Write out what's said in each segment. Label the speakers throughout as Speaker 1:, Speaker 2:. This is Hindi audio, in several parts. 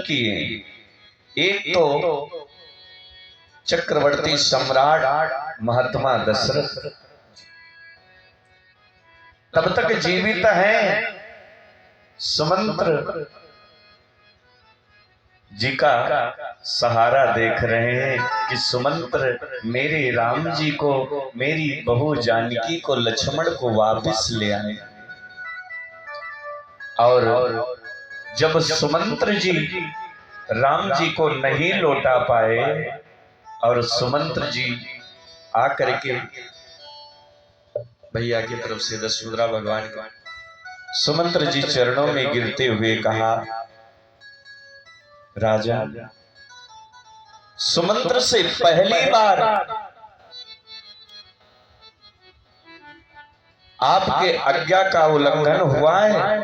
Speaker 1: किए। एक तो चक्रवर्ती सम्राट महात्मा दशरथ तब तक जीवित हैं, सुमंत्र जी का सहारा देख रहे हैं कि सुमंत्र मेरे राम जी को, मेरी बहू जानकी को, लक्ष्मण को वापस ले आए। और जब सुमंत्र जी राम जी को नहीं लौटा पाए और सुमंत्र जी आकर के भैया की तरफ से दशमुद्रा भगवान को सुमंत्र जी चरणों में गिरते हुए कहा, राजा सुमंत्र से पहली बार आपके आज्ञा का उल्लंघन हुआ है।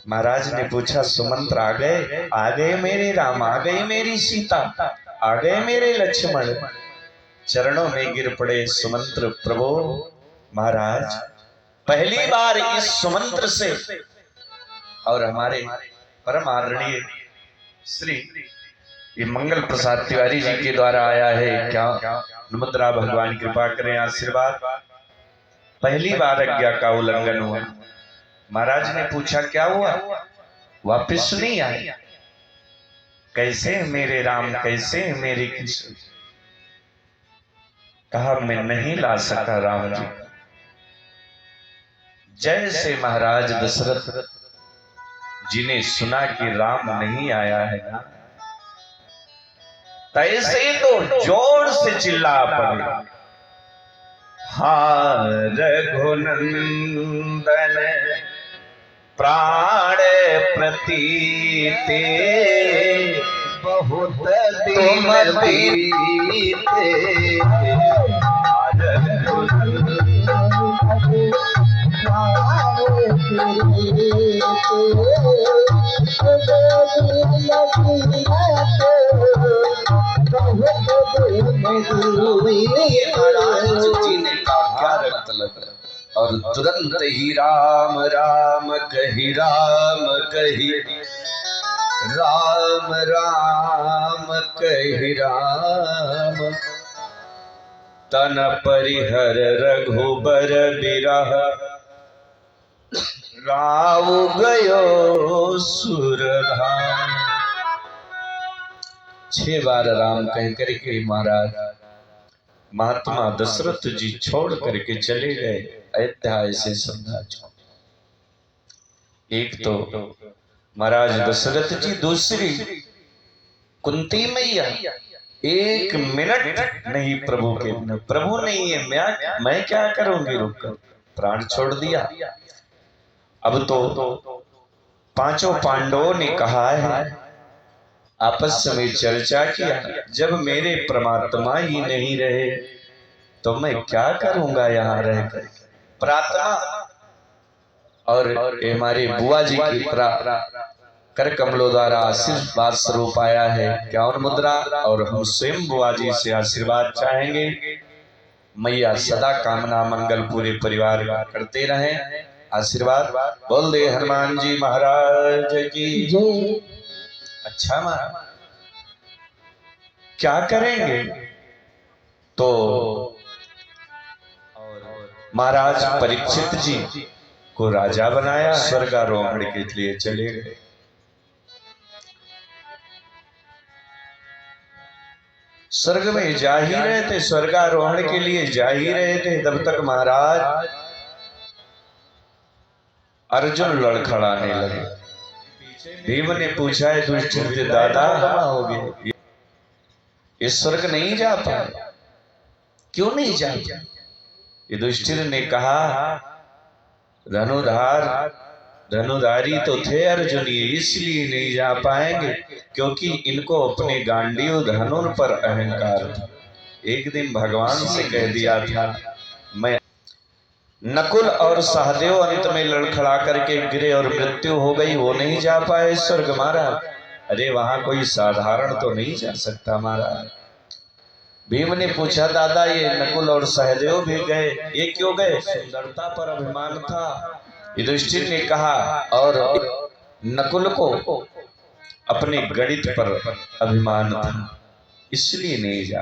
Speaker 1: महाराज ने पूछा, सुमंत्र आ गए? आ गए मेरे राम, आ गई मेरी सीता, आ गए मेरे लक्ष्मण। चरणों में गिर पड़े सुमंत्र, प्रभु महाराज पहली बार इस सुमंत्र से और हमारे परम आदरणीय श्री ये मंगल प्रसाद तिवारी जी के द्वारा आया है। क्या मुद्रा भगवान कृपा करें, आशीर्वाद। पहली बार आज्ञा का उल्लंघन हुआ। महाराज ने पूछा, क्या हुआ? वापिस नहीं आए? कैसे मेरे राम, कैसे मेरे कृष्ण? कहा, मैं नहीं ला सका राम जी। जैसे महाराज दशरथ जी ने सुना कि राम नहीं आया है ना, तैसे तो जोर से चिल्ला पड़े, हा रघुनंदन प्राण प्रतीते बहुत तुम बीते। और तुरंत ही राम राम कही, राम कही, राम राम कही, राम तन परिहर रघुबर बिरह राव गयो सुरधाम। 6 बार राम कह करके महाराज महात्मा दशरथ जी छोड़ करके चले गए अयोध्या से सम्राट को। एक तो महाराज दशरथ जी, दूसरी कुंती मैया 1 मिनट नहीं प्रभु के, प्रभु नहीं है, मैं क्या करूंगी, रुककर प्राण छोड़ दिया। अब तो 5 पांडवों ने कहा है, आपस में चर्चा किया, जब मेरे परमात्मा ही नहीं रहे तो मैं क्या करूंगा यहाँ रहकर। प्रार्थना और हमारे बुआ जी की कर कमलों द्वारा आशीर्वाद स्वरूप आया है 51 मुद्रा, और हम स्वयं बुआ जी से आशीर्वाद चाहेंगे। मैया सदा कामना मंगल पूरे परिवार का करते रहें, आशीर्वाद। बोल दे हनुमान जी महाराज की। अच्छा महाराज क्या करेंगे? तो महाराज परीक्षित जी को राजा बनाया, स्वर्गारोहण के लिए चले गए। स्वर्ग में जा ही रहे थे, स्वर्गारोहण के लिए जा ही रहे थे, तब तक महाराज अर्जुन लड़खड़ाने लगे। भीम ने पूछा, है दुष्ट दादा हो गए, ये स्वर्ग नहीं जा पाए, क्यों नहीं जा पाए? युधिष्ठिर ने कहा, धनुधारी तो थे अर्जुन, ये इसलिए नहीं जा पाएंगे क्योंकि इनको अपने गांडीव धनुर पर अहंकार था। एक दिन भगवान से कह दिया था, मैं नकुल और सहदेव अंत में लड़खड़ा करके गिरे और मृत्यु हो गई, वो नहीं जा पाए स्वर्ग महाराज। अरे वहां कोई साधारण तो नहीं जा सकता महाराज। भीम ने पूछा, दादा ये नकुल और सहदेव भी गए, ये क्यों गए? सुंदरता पर अभिमान था। युधिष्ठिर ने कहा, और नकुल को अपने गणित पर अभिमान था, इसलिए नहीं जा।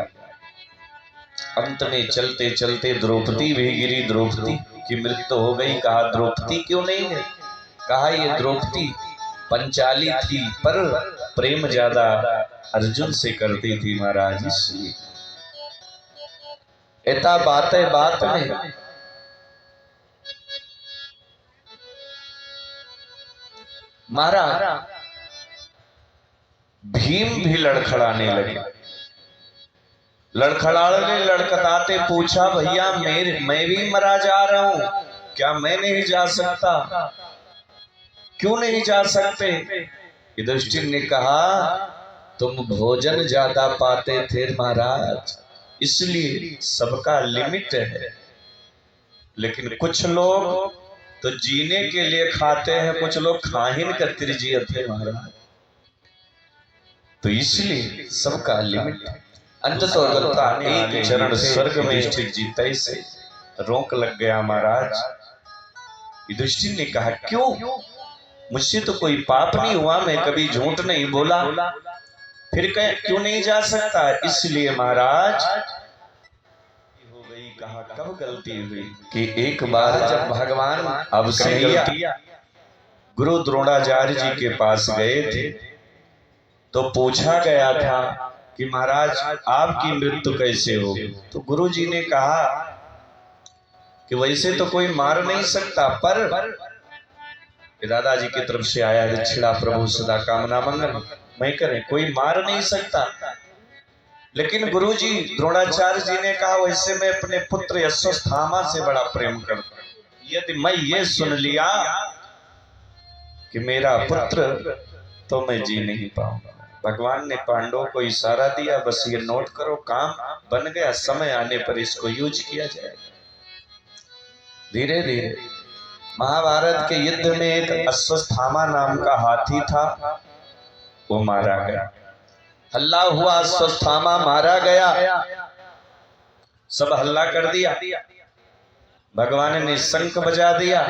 Speaker 1: अंत में चलते चलते द्रौपदी भी गिरी। द्रौपदी की मृत्यु हो गई। कहा द्रौपदी क्यों नहीं है? कहा ये द्रौपदी पंचाली थी, पर प्रेम ज्यादा अर्जुन से करती थी महाराज, इसलिए। ऐसा बात है बात में। महाराज भीम भी लड़खड़ाने लगे। लड़खड़ाने लड़खड़ाते पूछा, भैया मैं भी मरा जा रहा हूं, क्या मैं नहीं जा सकता? क्यों नहीं जा सकते? युधिष्ठिर ने कहा, तुम भोजन ज्यादा पाते थे महाराज, इसलिए सबका लिमिट है। लेकिन कुछ लोग तो जीने के लिए खाते हैं, कुछ लोग खाहिन का त्रिजीय थे महाराज, तो इसलिए सबका लिमिट। अंत तो एक चरण स्वर्ग में स्थित जीते से रोक लग गया महाराज। युधिष्ठिर ने कहा, क्यों? मुझसे तो कोई पाप नहीं हुआ, मैं कभी झूठ नहीं बोला, फिर क्यों नहीं जा सकता? इसलिए महाराज हो गई। कहा कब गलती हुई? कि एक बार जब भगवान अवसैया गुरु द्रोणाचार्य जी के पास गए थे, तो पूछा गया था कि महाराज आपकी मृत्यु कैसे हो? तो गुरु जी ने कहा कि वैसे तो कोई मार नहीं सकता, पर दादाजी की तरफ से आया दक्षिणा प्रभु सदा कामना मंगल मैं करें, कोई मार नहीं सकता। लेकिन गुरुजी द्रोणाचार्य जी ने कहा, वैसे मैं अपने पुत्र अश्वत्थामा से बड़ा प्रेम करता हूं। यदि मैं ये सुन लिया कि मेरा पुत्र, तो मैं जी नहीं पाऊंगा। भगवान ने पांडवों को इशारा दिया, बस ये नोट करो, काम बन गया, समय आने पर इसको यूज किया जाएगा। धीरे धीरे महाभारत के युद्ध में एक अश्वत्थामा नाम का हाथी था, वो मारा गया। हल्ला हुआ, अश्वत्थामा मारा गया, सब हल्ला कर दिया। भगवान ने शंख बजा दिया,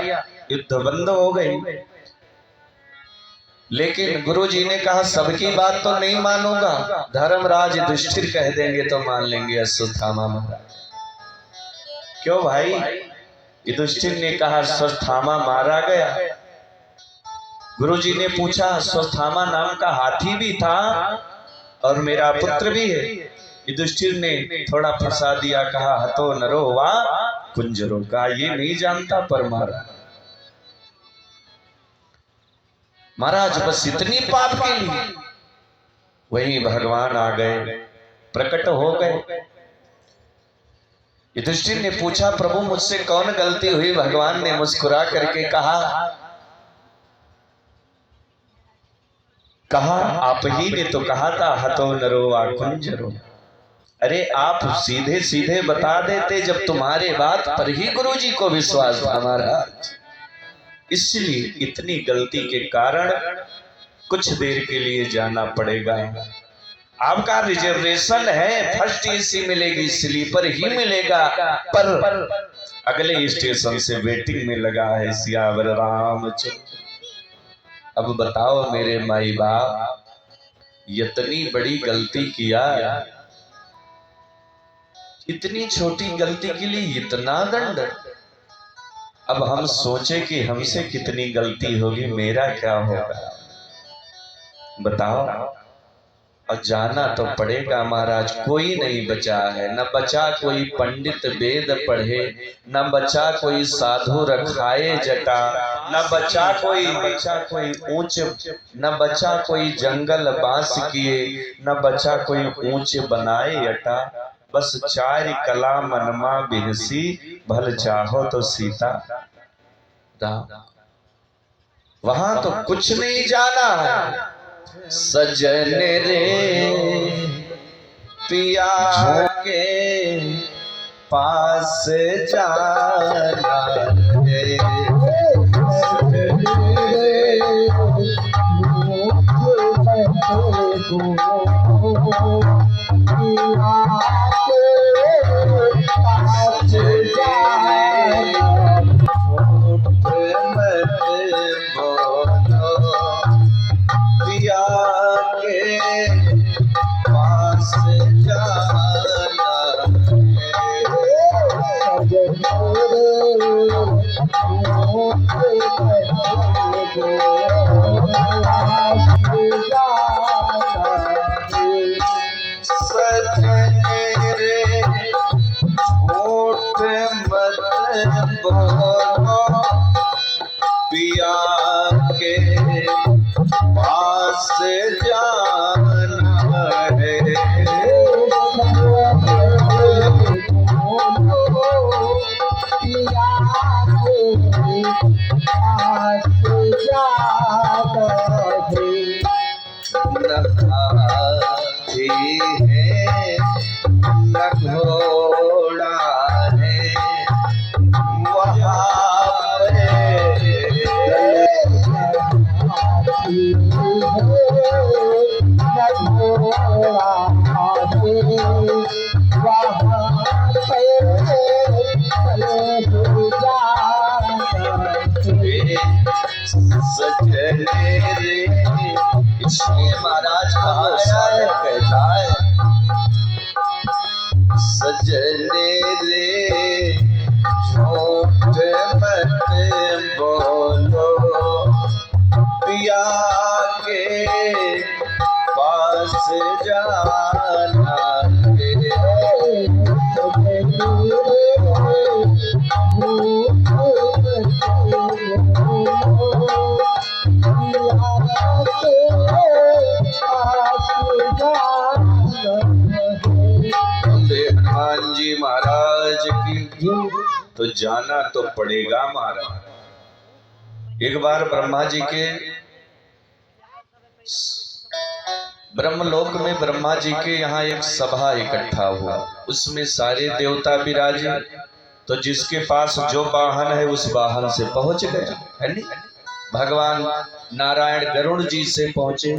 Speaker 1: युद्ध बंद हो गई। लेकिन गुरुजी ने कहा, सबकी बात तो नहीं मानूंगा, धर्मराज युधिष्ठिर कह देंगे तो मान लेंगे अश्वत्थामा मारा। क्यों भाई? युधिष्ठिर ने कहा अश्वत्थामा मारा गया। गुरुजी ने पूछा, अश्वत्थामा नाम का हाथी भी था और मेरा पुत्र भी है? युधिष्ठिर ने थोड़ा फंसा दिया, कहा हतो नरो वा कुंजरो, का ये नहीं जानता पर मारा। महाराज बस इतनी पाप के लिए वही भगवान आ गए, प्रकट हो गए। युधिष्ठिर ने पूछा, प्रभु मुझसे कौन गलती हुई? भगवान ने मुस्कुरा करके कहा आप ही ने तो कहा था हतो नरो वा कुंजरो। अरे आप सीधे सीधे बता देते, जब तुम्हारे बात पर ही गुरुजी को विश्वास था महाराज। इसलिए इतनी गलती के कारण कुछ देर के लिए जाना पड़ेगा। आपका रिजर्वेशन है, फर्स्ट एसी मिलेगी, स्लीपर ही मिलेगा, पर अगले स्टेशन से वेटिंग में लगा है सियावर रामचंद्र। अब बताओ मेरे माई बाप, इतनी बड़ी गलती किया, इतनी छोटी गलती के लिए इतना दंड। अब हम सोचे कि हमसे कितनी गलती होगी, मेरा क्या होगा बताओ। और जाना तो पड़ेगा महाराज, कोई नहीं बचा है, न बचा कोई पंडित वेद पढ़े, न बचा कोई साधु रखाए जटा, न बचा कोई ऊंच, न बचा कोई जंगल बांस किए, न बचा कोई ऊंच बनाए अटा। बस चार कला मनमा बिहसी, भल चाहो तो सीता राम। वहां तो कुछ नहीं जाना है। सजन रे पिया के पास जाना है, पास जाना है। न हाथी है न घोड़ा है वहाँ सजने रे। इसलिए महाराज कहता है सजने रे झूठ मत बोलो पिया के पास जाना है। हनुमान जी महाराज की तो जाना तो पड़ेगा महाराज। एक बार ब्रह्मा जी के ब्रह्मलोक में ब्रह्मा जी के यहाँ एक सभा इकट्ठा हुआ, उसमें सारे देवता विराजे। तो जिसके पास जो वाहन है उस वाहन से पहुंच गए, है नहीं? भगवान नारायण गरुड़ जी से पहुंचे,